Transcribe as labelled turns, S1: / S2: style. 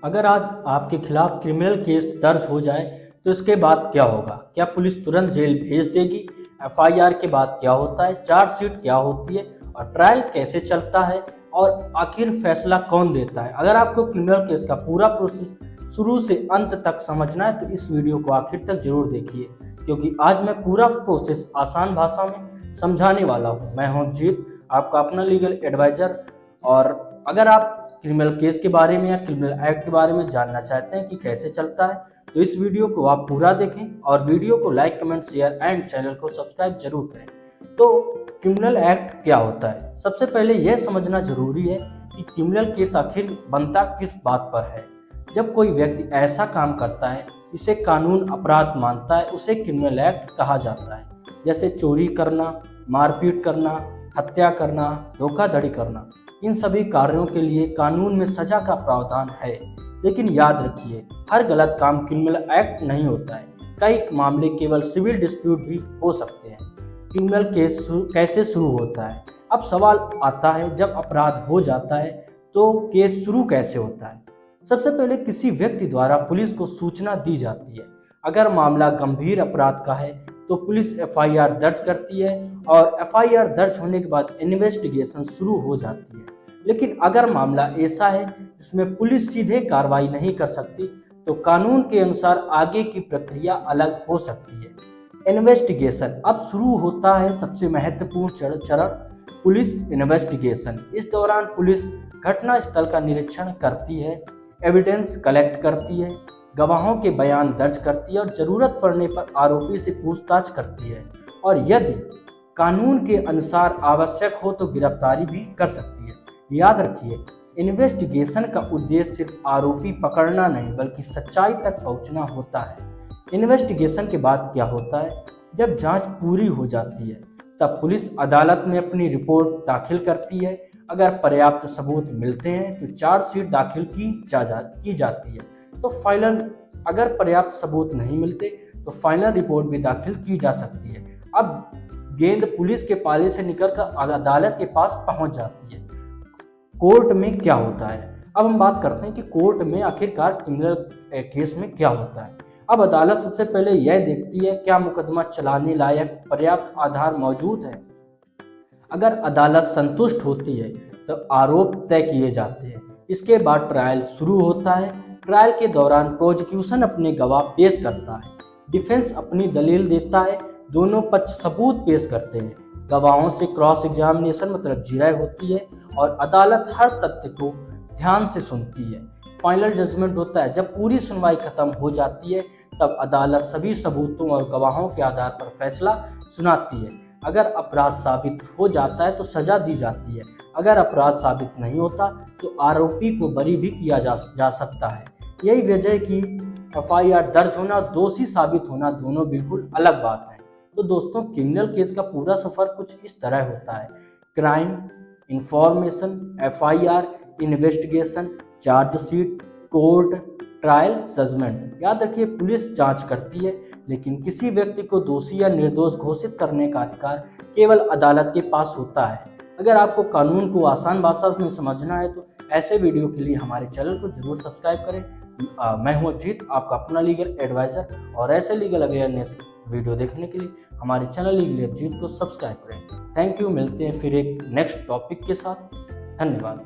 S1: अगर आज आपके खिलाफ क्रिमिनल केस दर्ज हो जाए तो इसके बाद क्या होगा? क्या पुलिस तुरंत जेल भेज देगी? एफआईआर के बाद क्या होता है? चार्जशीट क्या होती है और ट्रायल कैसे चलता है और आखिर फैसला कौन देता है? अगर आपको क्रिमिनल केस का पूरा प्रोसेस शुरू से अंत तक समझना है तो इस वीडियो को आखिर तक जरूर देखिए, क्योंकि आज मैं पूरा प्रोसेस आसान भाषा में समझाने वाला हूँ। मैं हूँ अभिजीत, आपका अपना लीगल एडवाइजर। और अगर आप क्रिमिनल केस के बारे में या क्रिमिनल एक्ट के बारे में जानना चाहते हैं कि कैसे चलता है तो इस वीडियो को आप पूरा देखें और वीडियो को like, comment, share and channel को सब्सक्राइब जरूर करें। तो क्रिमिनल एक्ट क्या होता है? सबसे पहले यह समझना जरूरी है कि क्रिमिनल केस आखिर बनता किस बात पर है। जब कोई व्यक्ति ऐसा काम करता है इसे कानून अपराध मानता है, उसे क्रिमिनल एक्ट कहा जाता है। जैसे चोरी करना, मारपीट करना, हत्या करना, धोखाधड़ी करना, इन सभी कार्यों के लिए कानून में सजा का प्रावधान है। लेकिन याद रखिए, हर गलत काम क्रिमिनल एक्ट नहीं होता है। कई मामले केवल सिविल डिस्प्यूट भी हो सकते हैं। क्रिमिनल केस कैसे शुरू होता है? अब सवाल आता है, जब अपराध हो जाता है तो केस शुरू कैसे होता है? सबसे पहले किसी व्यक्ति द्वारा पुलिस को सूचना दी जाती है। अगर मामला गंभीर अपराध का है तो पुलिस एफआईआर दर्ज करती है और एफआईआर दर्ज होने के बाद इन्वेस्टिगेशन शुरू हो जाती है। लेकिन अगर मामला ऐसा है जिसमें पुलिस सीधे कार्रवाई नहीं कर सकती तो कानून के अनुसार आगे की प्रक्रिया अलग हो सकती है। इन्वेस्टिगेशन अब शुरू होता है। सबसे महत्वपूर्ण चरण पुलिस इन्वेस्टिगेशन। इस दौरान पुलिस घटना स्थल का निरीक्षण करती है, एविडेंस कलेक्ट करती है, गवाहों के बयान दर्ज करती है और जरूरत पड़ने पर आरोपी से पूछताछ करती है, और यदि कानून के अनुसार आवश्यक हो तो गिरफ्तारी भी कर सकती है। याद रखिए, इन्वेस्टिगेशन का उद्देश्य सिर्फ आरोपी पकड़ना नहीं बल्कि सच्चाई तक पहुंचना होता है। इन्वेस्टिगेशन के बाद क्या होता है? जब जांच पूरी हो जाती है तब पुलिस अदालत में अपनी रिपोर्ट दाखिल करती है। अगर पर्याप्त सबूत मिलते हैं तो चार्जशीट दाखिल की जाती है। तो फाइनल अगर पर्याप्त सबूत नहीं मिलते तो फाइनल रिपोर्ट भी दाखिल की जा सकती है। अब गेंद पुलिस के पाले से निकलकर अदालत के पास पहुंच जाती है। कोर्ट में क्या होता है? अब हम बात करते हैं कि कोर्ट में आखिरकार क्रिमिनल केस में क्या होता है। अब अदालत सबसे पहले यह देखती है क्या मुकदमा चलाने लायक पर्याप्त आधार मौजूद है। अगर अदालत संतुष्ट होती है तो आरोप तय किए जाते हैं। इसके बाद ट्रायल शुरू होता है। ट्रायल के दौरान प्रोसिक्यूशन अपने गवाह पेश करता है, डिफेंस अपनी दलील देता है, दोनों पक्ष सबूत पेश करते हैं, गवाहों से क्रॉस एग्जामिनेशन मतलब जिरह होती है और अदालत हर तथ्य को ध्यान से सुनती है। फाइनल जजमेंट होता है। जब पूरी सुनवाई खत्म हो जाती है तब अदालत सभी सबूतों और गवाहों के आधार पर फैसला सुनाती है। अगर अपराध साबित हो जाता है तो सजा दी जाती है। अगर अपराध साबित नहीं होता तो आरोपी को बरी भी किया जा सकता है। यही वजह कि एफआईआर दर्ज होना और दोषी साबित होना दोनों बिल्कुल अलग बात है। तो दोस्तों, क्रिमिनल केस का पूरा सफर कुछ इस तरह होता है: crime, information, FIR, investigation, chargesheet, court, trial, judgment. याद रखिए, पुलिस जांच करती है लेकिन किसी व्यक्ति को दोषी या निर्दोष घोषित करने का अधिकार केवल अदालत के पास होता है। अगर आपको कानून को आसान भाषा में समझना है तो ऐसे वीडियो के लिए हमारे चैनल को जरूर सब्सक्राइब करें। मैं हूं अभिजीत, आपका अपना लीगल एडवाइजर, और ऐसे लीगल अवेयरनेस वीडियो देखने के लिए हमारे चैनल लीगल अभिजीत को सब्सक्राइब करें। Thank you. मिलते हैं फिर एक नेक्स्ट टॉपिक के साथ। धन्यवाद।